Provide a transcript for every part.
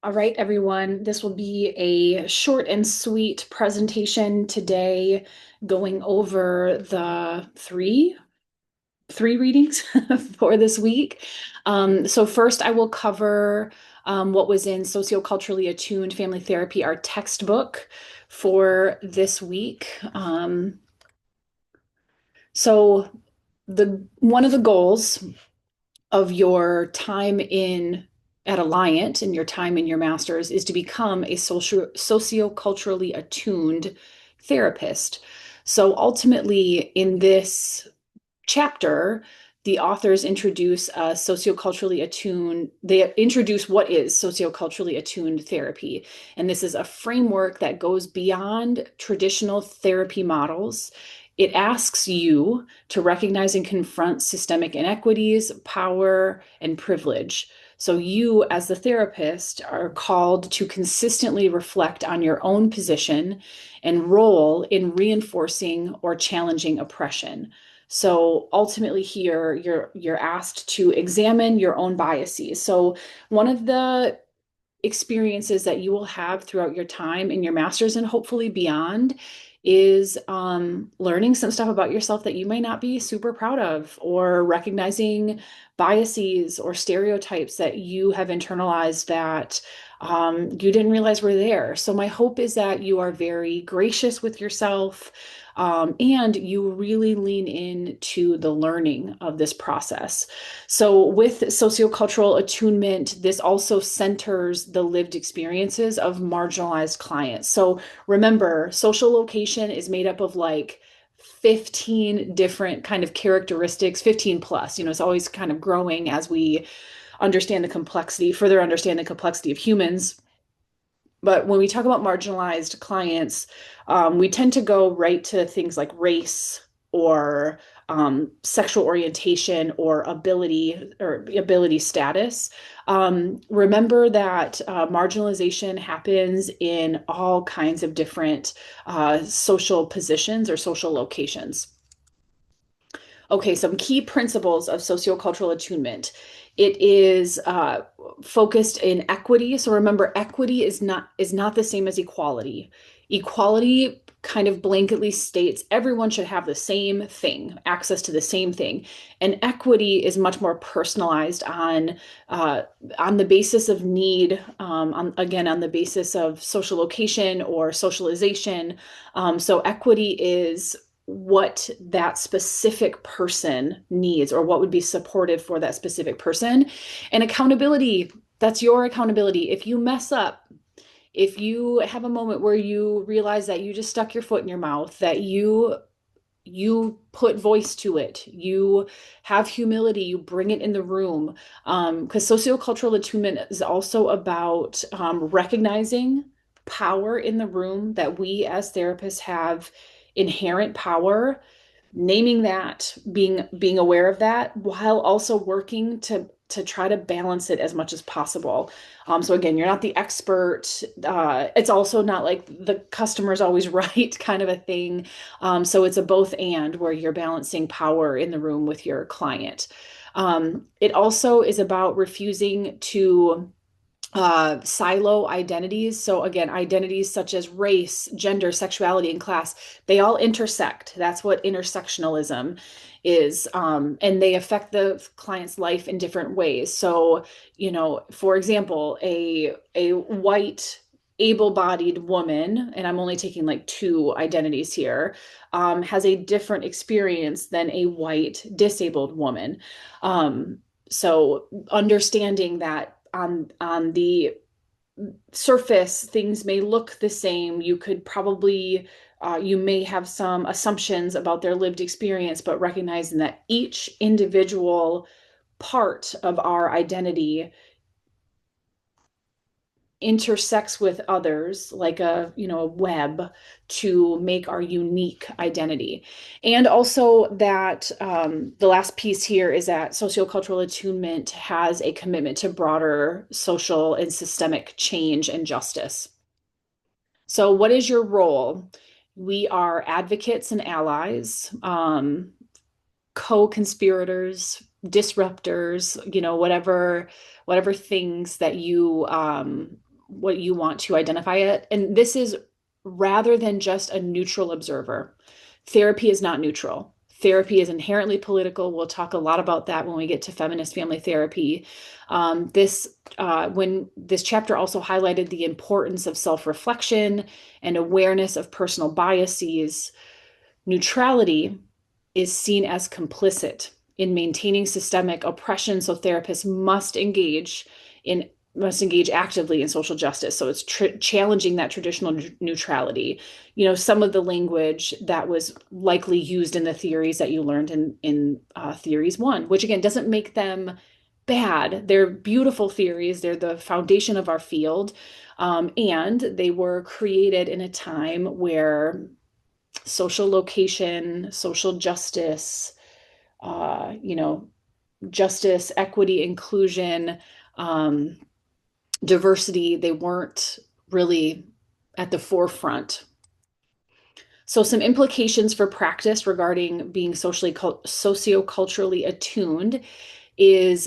All right, everyone. This will be a short and sweet presentation today, going over the three readings for this week. So first, I will cover what was in Socioculturally Attuned Family Therapy, our textbook for this week. So the one of the goals of your time in at Alliant and your time in your master's is to become a socioculturally attuned therapist. So ultimately, in this chapter, the authors introduce they introduce what is socioculturally attuned therapy. And this is a framework that goes beyond traditional therapy models. It asks you to recognize and confront systemic inequities, power, and privilege. So, you, as the therapist, are called to consistently reflect on your own position and role in reinforcing or challenging oppression. So ultimately here you're asked to examine your own biases. So one of the experiences that you will have throughout your time in your master's and hopefully beyond is learning some stuff about yourself that you may not be super proud of, or recognizing biases or stereotypes that you have internalized that you didn't realize were there. So my hope is that you are very gracious with yourself, and you really lean into the learning of this process. So, with sociocultural attunement, this also centers the lived experiences of marginalized clients. So, remember, social location is made up of like 15 different kind of characteristics, 15 plus. It's always kind of growing as we further understand the complexity of humans. But when we talk about marginalized clients, we tend to go right to things like race or sexual orientation or ability status. Remember that marginalization happens in all kinds of different social positions or social locations. Okay, some key principles of sociocultural attunement. It is focused in equity. So remember, equity is not the same as equality. Equality kind of blanketly states everyone should have the same thing, access to the same thing. And equity is much more personalized on the basis of need, on the basis of social location or socialization. So equity is what that specific person needs or what would be supportive for that specific person. And accountability, that's your accountability. If you mess up, if you have a moment where you realize that you just stuck your foot in your mouth, that you put voice to it, you have humility, you bring it in the room. Because sociocultural attunement is also about recognizing power in the room, that we as therapists have inherent power, naming that, being aware of that, while also working to try to balance it as much as possible. So again, you're not the expert. It's also not like the customer's always right kind of a thing. So it's a both and, where you're balancing power in the room with your client. It also is about refusing to silo identities. So again, identities such as race, gender, sexuality, and class, they all intersect. That's what intersectionalism is. And they affect the client's life in different ways. So, for example, a white able-bodied woman, and I'm only taking like two identities here, has a different experience than a white disabled woman. So understanding that on the surface things may look the same, you may have some assumptions about their lived experience, but recognizing that each individual part of our identity intersects with others like a web to make our unique identity. And also that the last piece here is that sociocultural attunement has a commitment to broader social and systemic change and justice. So what is your role? We are advocates and allies, co-conspirators, disruptors, whatever things that you what you want to identify it. And this is rather than just a neutral observer. Therapy is not neutral. Therapy is inherently political. We'll talk a lot about that when we get to feminist family therapy. When this chapter also highlighted the importance of self-reflection and awareness of personal biases, neutrality is seen as complicit in maintaining systemic oppression, so therapists must engage actively in social justice. So it's challenging that traditional neutrality. Some of the language that was likely used in the theories that you learned in theories one, which again doesn't make them bad. They're beautiful theories. They're the foundation of our field. And they were created in a time where social location, social justice, justice, equity, inclusion, diversity, they weren't really at the forefront. So some implications for practice regarding being socioculturally attuned is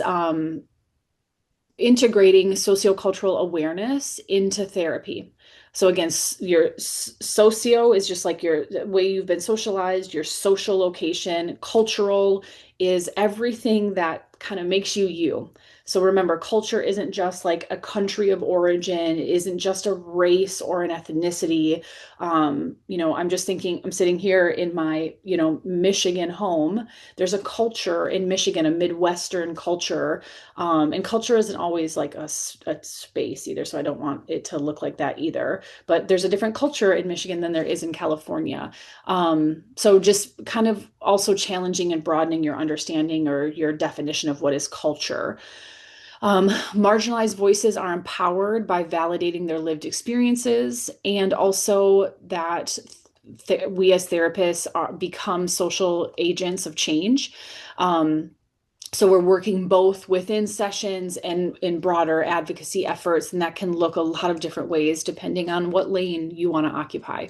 integrating sociocultural awareness into therapy. So again, your socio is just like your way you've been socialized, your social location. Cultural is everything that kind of makes you you. So remember, culture isn't just like a country of origin, it isn't just a race or an ethnicity. I'm just thinking, I'm sitting here in my, Michigan home. There's a culture in Michigan, a Midwestern culture. And culture isn't always like a space either. So I don't want it to look like that either. But there's a different culture in Michigan than there is in California. So just kind of also challenging and broadening your understanding or your definition of what is culture. Marginalized voices are empowered by validating their lived experiences, and also that we as therapists become social agents of change. So we're working both within sessions and in broader advocacy efforts, and that can look a lot of different ways depending on what lane you want to occupy.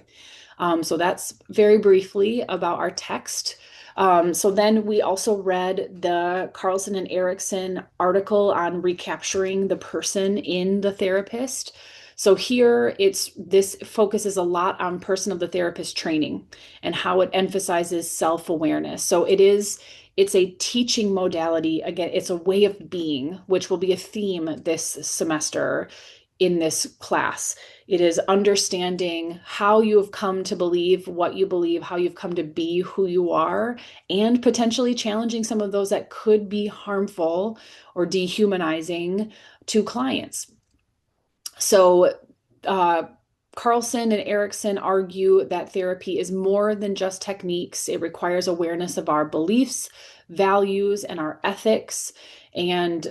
So that's very briefly about our text. So then we also read the Carlson and Erickson article on recapturing the person in the therapist. So here this focuses a lot on person of the therapist training and how it emphasizes self-awareness. So it's a teaching modality. Again, it's a way of being, which will be a theme this semester in this class. It is understanding how you have come to believe what you believe, how you've come to be who you are, and potentially challenging some of those that could be harmful or dehumanizing to clients. So, Carlson and Erickson argue that therapy is more than just techniques. It requires awareness of our beliefs, values, and our ethics. And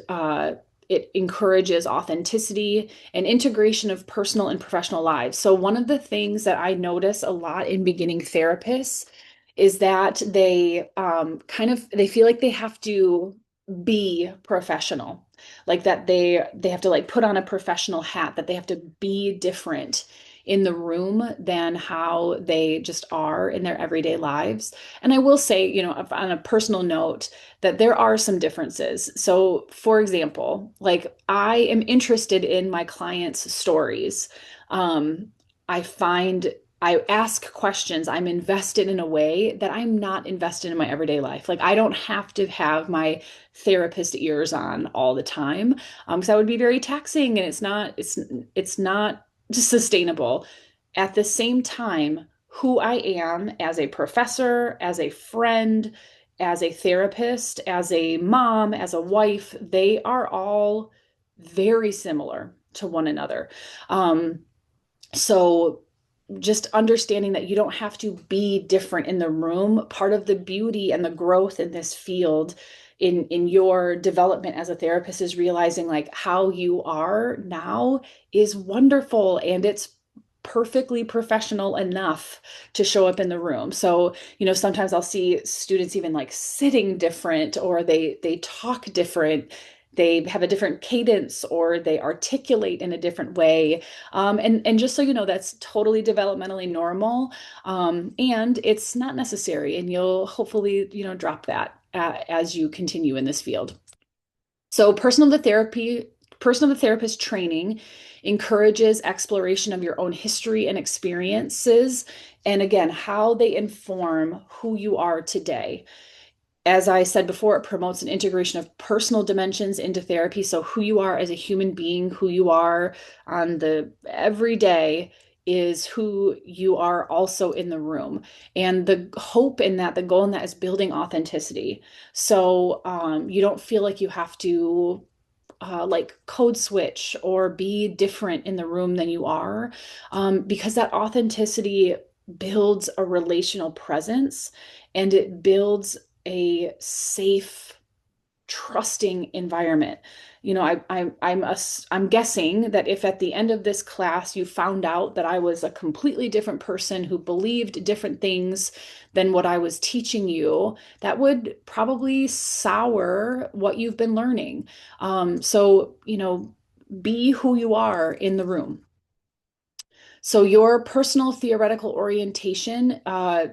it encourages authenticity and integration of personal and professional lives. So one of the things that I notice a lot in beginning therapists is that they they feel like they have to be professional, like that they have to like put on a professional hat, that they have to be different in the room than how they just are in their everyday lives. And I will say, on a personal note, that there are some differences. So, for example, like I am interested in my clients' stories. I ask questions. I'm invested in a way that I'm not invested in my everyday life. Like I don't have to have my therapist ears on all the time, because that would be very taxing, and it's not sustainable. At the same time, who I am as a professor, as a friend, as a therapist, as a mom, as a wife, they are all very similar to one another. So just understanding that you don't have to be different in the room. Part of the beauty and the growth in this field in your development as a therapist is realizing like how you are now is wonderful, and it's perfectly professional enough to show up in the room. So, sometimes I'll see students even like sitting different, or they talk different, they have a different cadence, or they articulate in a different way. And just so you know, that's totally developmentally normal. And it's not necessary. And you'll hopefully, drop that as you continue in this field. So Person of the Therapist training encourages exploration of your own history and experiences, and again, how they inform who you are today. As I said before, it promotes an integration of personal dimensions into therapy. So who you are as a human being, who you are on the everyday is who you are also in the room. And the hope in that, the goal in that is building authenticity. So you don't feel like you have to like code switch or be different in the room than you are, because that authenticity builds a relational presence and it builds a safe, trusting environment. I'm guessing that if at the end of this class you found out that I was a completely different person who believed different things than what I was teaching you, that would probably sour what you've been learning. So, be who you are in the room. So your personal theoretical orientation,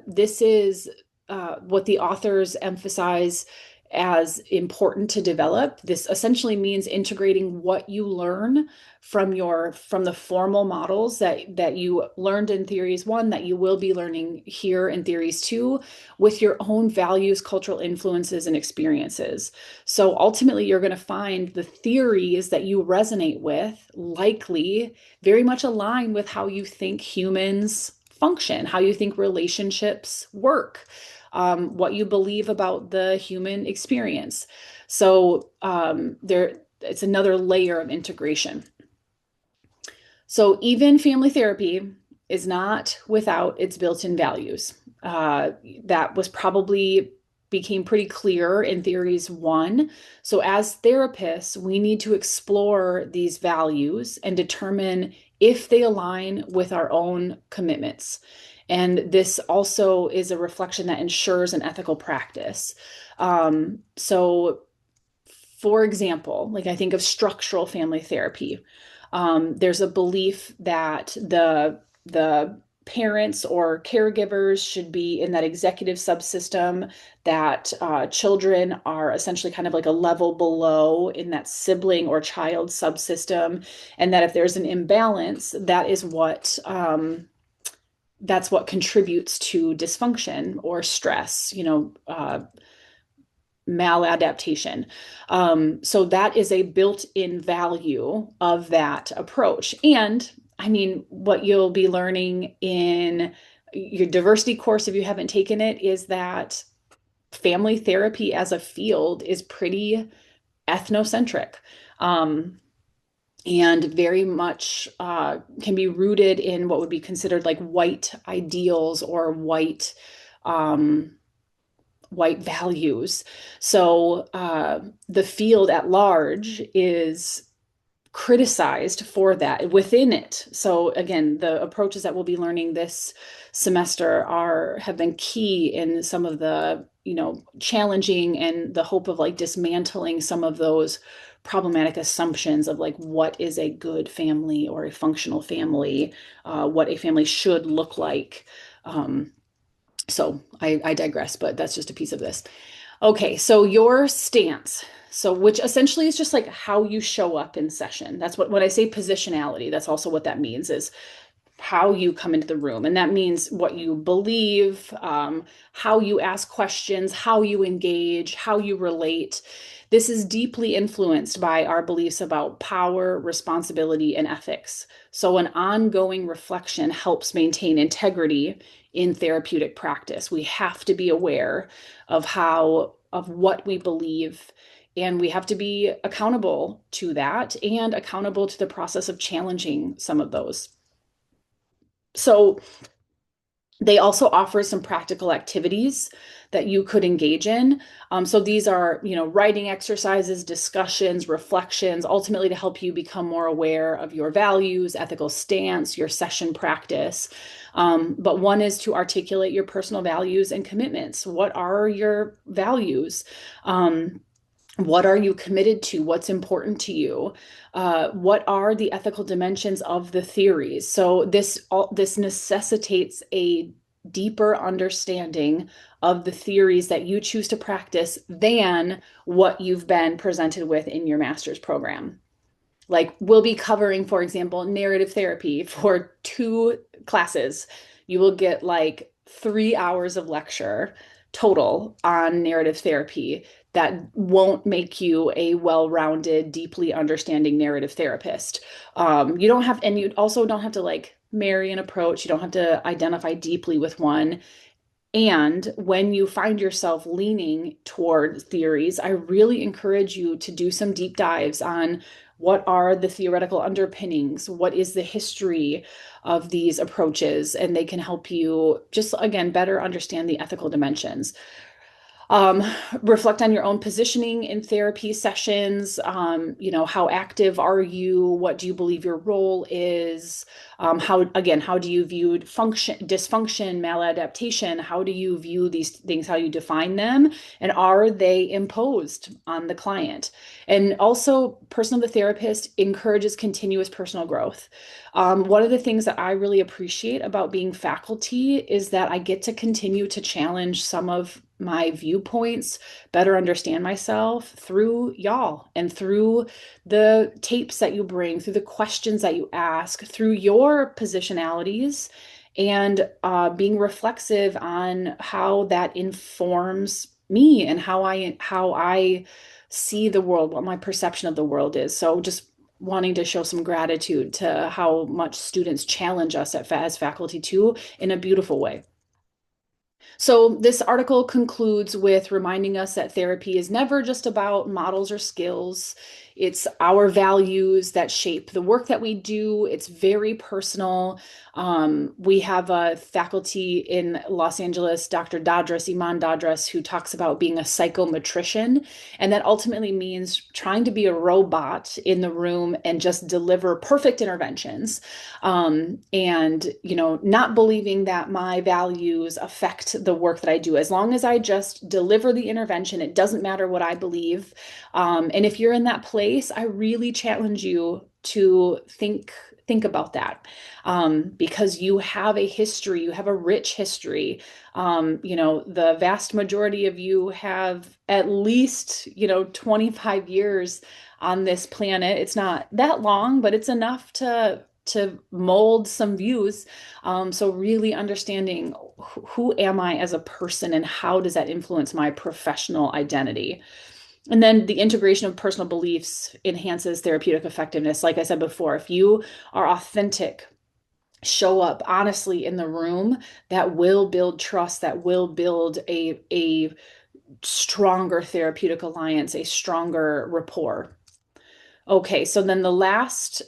this is what the authors emphasize as important to develop. This essentially means integrating what you learn from the formal models that you learned in theories one, that you will be learning here in theories two, with your own values, cultural influences, and experiences. So ultimately, you're going to find the theories that you resonate with likely very much align with how you think humans function, how you think relationships work, what you believe about the human experience. So it's another layer of integration. So even family therapy is not without its built-in values. That was probably became pretty clear in theories one. So as therapists, we need to explore these values and determine if they align with our own commitments. And this also is a reflection that ensures an ethical practice. So for example, like I think of structural family therapy. There's a belief that the parents or caregivers should be in that executive subsystem, that children are essentially kind of like a level below in that sibling or child subsystem, and that if there's an imbalance, that's what contributes to dysfunction or stress, maladaptation. So that is a built-in value of that approach. And I mean, what you'll be learning in your diversity course, if you haven't taken it, is that family therapy as a field is pretty ethnocentric. And very much can be rooted in what would be considered like white ideals or white values. So the field at large is criticized for that within it. So again, the approaches that we'll be learning this semester have been key in some of the, challenging and the hope of like dismantling some of those problematic assumptions of like what is a good family or a functional family, what a family should look like. So I digress, but that's just a piece of this. Okay, so your stance. So which essentially is just like how you show up in session. That's what when I say positionality, that's also what that means is how you come into the room. And that means what you believe, how you ask questions, how you engage, how you relate. This is deeply influenced by our beliefs about power, responsibility, and ethics. So an ongoing reflection helps maintain integrity in therapeutic practice. We have to be aware of what we believe, and we have to be accountable to that and accountable to the process of challenging some of those. So they also offer some practical activities that you could engage in. So these are, writing exercises, discussions, reflections, ultimately to help you become more aware of your values, ethical stance, your session practice. But one is to articulate your personal values and commitments. What are your values? What are you committed to? What's important to you? What are the ethical dimensions of the theories? So this necessitates a deeper understanding of the theories that you choose to practice than what you've been presented with in your master's program. Like we'll be covering, for example, narrative therapy for 2 classes. You will get like 3 hours of lecture total on narrative therapy that won't make you a well-rounded, deeply understanding narrative therapist. You don't have, and you also don't have to like marry an approach. You don't have to identify deeply with one. And when you find yourself leaning toward theories, I really encourage you to do some deep dives on what are the theoretical underpinnings, what is the history of these approaches, and they can help you just, again, better understand the ethical dimensions. Um, Reflect on your own positioning in therapy sessions. How active are you? What do you believe your role is? How do you view dysfunction, maladaptation? How do you view these things? How do you define them? And are they imposed on the client? And also, Person of the Therapist encourages continuous personal growth. One of the things that I really appreciate about being faculty is that I get to continue to challenge some of my viewpoints, better understand myself through y'all and through the tapes that you bring, through the questions that you ask, through your positionalities, and being reflexive on how that informs me and how I see the world, what my perception of the world is. So just wanting to show some gratitude to how much students challenge us as faculty too, in a beautiful way. So, this article concludes with reminding us that therapy is never just about models or skills. It's our values that shape the work that we do. It's very personal. We have a faculty in Los Angeles, Dr. Dadras, Iman Dadras, who talks about being a psychometrician. And that ultimately means trying to be a robot in the room and just deliver perfect interventions. Not believing that my values affect the work that I do. As long as I just deliver the intervention, it doesn't matter what I believe. And if you're in that place, I really challenge you to think about that, because you have a history, you have a rich history. The vast majority of you have at least 25 years on this planet. It's not that long, but it's enough to mold some views. So really understanding who am I as a person and how does that influence my professional identity. And then the integration of personal beliefs enhances therapeutic effectiveness. Like I said before, if you are authentic, show up honestly in the room, that will build trust, that will build a stronger therapeutic alliance, a stronger rapport. Okay, so then the last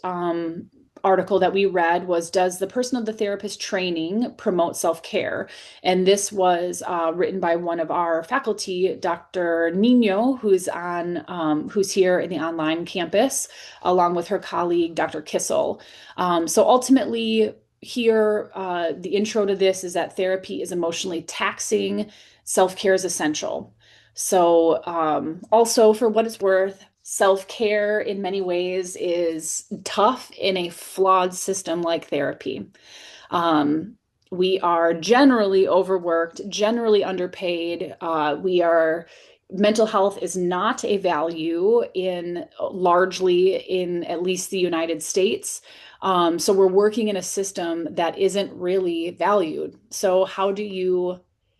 article that we read was, Does the Person of the Therapist training promote self-care? And this was written by one of our faculty, Dr. Nino, who's here in the online campus, along with her colleague, Dr. Kissel. So ultimately, here, the intro to this is that therapy is emotionally taxing, self-care is essential. So also, for what it's worth, self-care in many ways is tough in a flawed system like therapy. Um, we are generally overworked, generally underpaid. Mental health is not a value largely in at least the United States. So we're working in a system that isn't really valued. So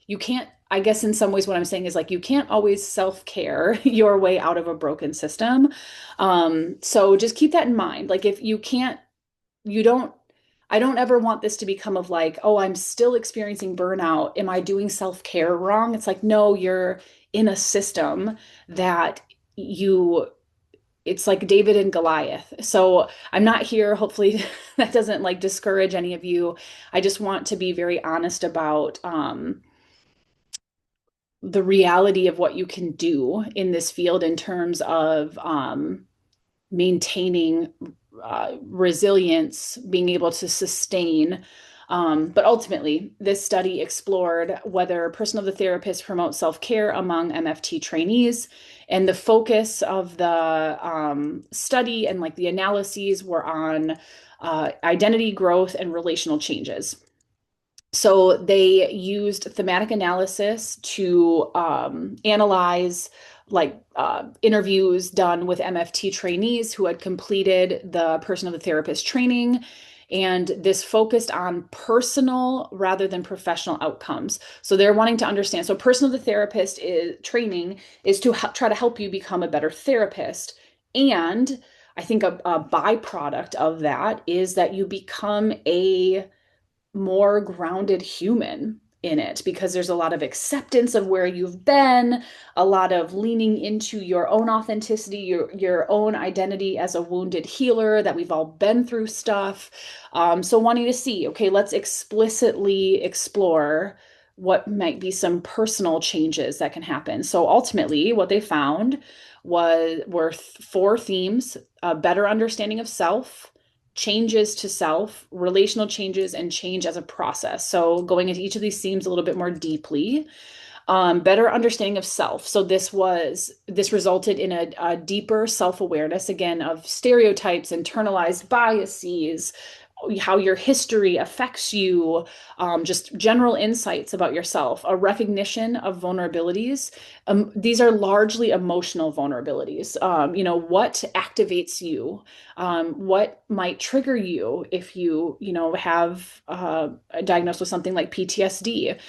you can't, I guess in some ways what I'm saying is like you can't always self-care your way out of a broken system. So just keep that in mind. Like if you can't, you don't, I don't ever want this to become of like, oh, I'm still experiencing burnout. Am I doing self-care wrong? It's like, no, you're in a system that you it's like David and Goliath. So I'm not here, hopefully that doesn't like discourage any of you. I just want to be very honest about the reality of what you can do in this field in terms of maintaining resilience, being able to sustain. But ultimately, this study explored whether Person of the Therapist promotes self-care among MFT trainees. And the focus of the study and like the analyses were on identity growth and relational changes. So they used thematic analysis to analyze interviews done with MFT trainees who had completed the person of the therapist training. And this focused on personal rather than professional outcomes. So they're wanting to understand. So, person of the therapist is training is to try to help you become a better therapist. And I think a byproduct of that is that you become a more grounded human in it, because there's a lot of acceptance of where you've been, a lot of leaning into your own authenticity, your own identity as a wounded healer, that we've all been through stuff. So wanting to see, okay, let's explicitly explore what might be some personal changes that can happen. So ultimately, what they found were four themes: a better understanding of self, changes to self, relational changes, and change as a process. So going into each of these themes a little bit more deeply. Better understanding of self. So this resulted in a deeper self-awareness, again, of stereotypes, internalized biases, how your history affects you, just general insights about yourself, a recognition of vulnerabilities. These are largely emotional vulnerabilities. What activates you? What might trigger you if have diagnosed with something like PTSD?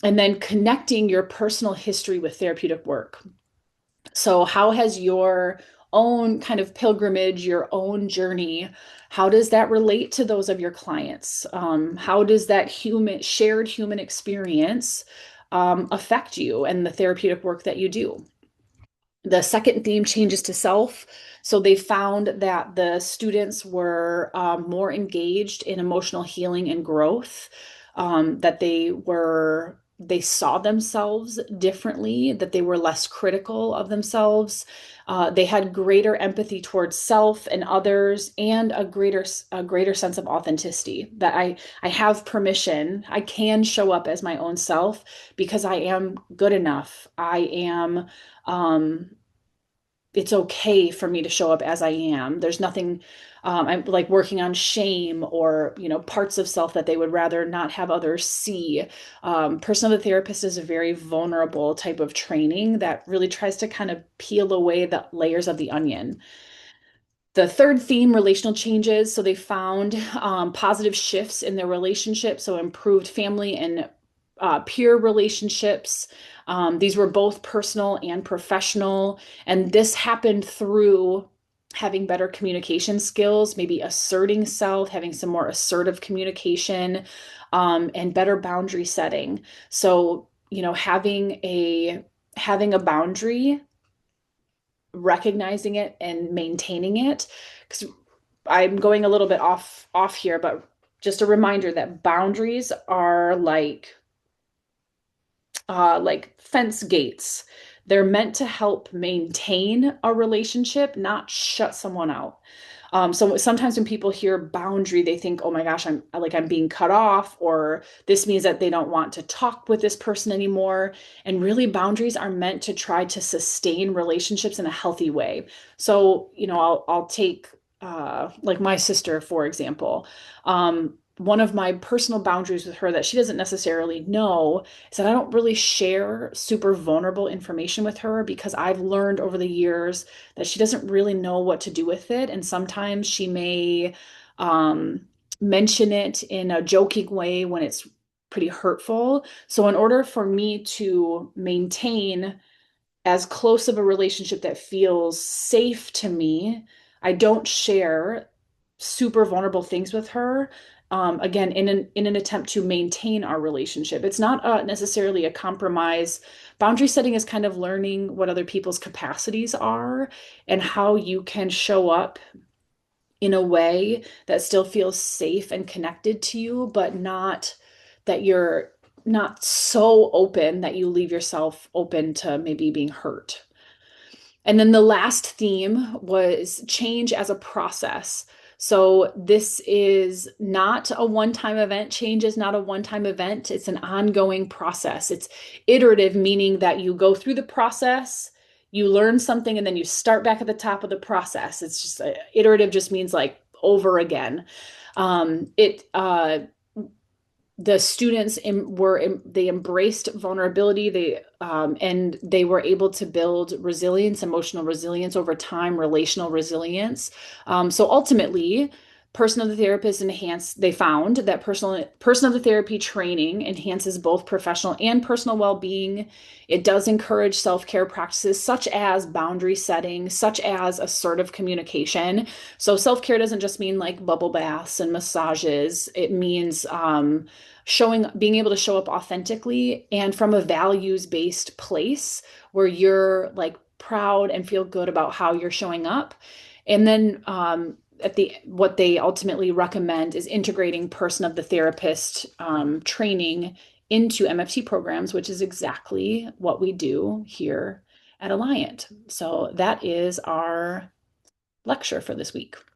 And then connecting your personal history with therapeutic work. So, how has your own kind of pilgrimage, your own journey, how does that relate to those of your clients? How does that shared human experience affect you and the therapeutic work that you do? The second theme, changes to self. So they found that the students were more engaged in emotional healing and growth, that they saw themselves differently, that they were less critical of themselves. They had greater empathy towards self and others, and a greater sense of authenticity, that I have permission. I can show up as my own self because I am good enough. Um, it's okay for me to show up as I am. There's nothing, I'm like working on shame or, parts of self that they would rather not have others see. Person of the therapist is a very vulnerable type of training that really tries to kind of peel away the layers of the onion. The third theme, relational changes. So they found positive shifts in their relationship, so improved family and peer relationships. These were both personal and professional. And this happened through having better communication skills, maybe asserting self, having some more assertive communication, and better boundary setting. So, having a boundary, recognizing it and maintaining it. Because I'm going a little bit off here, but just a reminder that boundaries are like fence gates. They're meant to help maintain a relationship, not shut someone out. So sometimes when people hear boundary, they think, oh my gosh, I'm being cut off, or this means that they don't want to talk with this person anymore. And really, boundaries are meant to try to sustain relationships in a healthy way. So, I'll take like my sister, for example. One of my personal boundaries with her that she doesn't necessarily know is that I don't really share super vulnerable information with her, because I've learned over the years that she doesn't really know what to do with it. And sometimes she may mention it in a joking way when it's pretty hurtful. So, in order for me to maintain as close of a relationship that feels safe to me, I don't share super vulnerable things with her. Again, in an attempt to maintain our relationship. It's not necessarily a compromise. Boundary setting is kind of learning what other people's capacities are and how you can show up in a way that still feels safe and connected to you, but not that you're not so open that you leave yourself open to maybe being hurt. And then the last theme was change as a process. So this is not a one-time event. Change is not a one-time event. It's an ongoing process. It's iterative, meaning that you go through the process, you learn something, and then you start back at the top of the process. It's just iterative just means like over again. It the students they embraced vulnerability. And they were able to build resilience, emotional resilience over time, relational resilience. So ultimately, person of the therapist enhance they found that person of the therapy training enhances both professional and personal well-being. It does encourage self-care practices such as boundary setting, such as assertive communication. So self-care doesn't just mean like bubble baths and massages. It means being able to show up authentically and from a values-based place where you're like proud and feel good about how you're showing up. And then at the what they ultimately recommend is integrating person of the therapist training into MFT programs, which is exactly what we do here at Alliant. So that is our lecture for this week.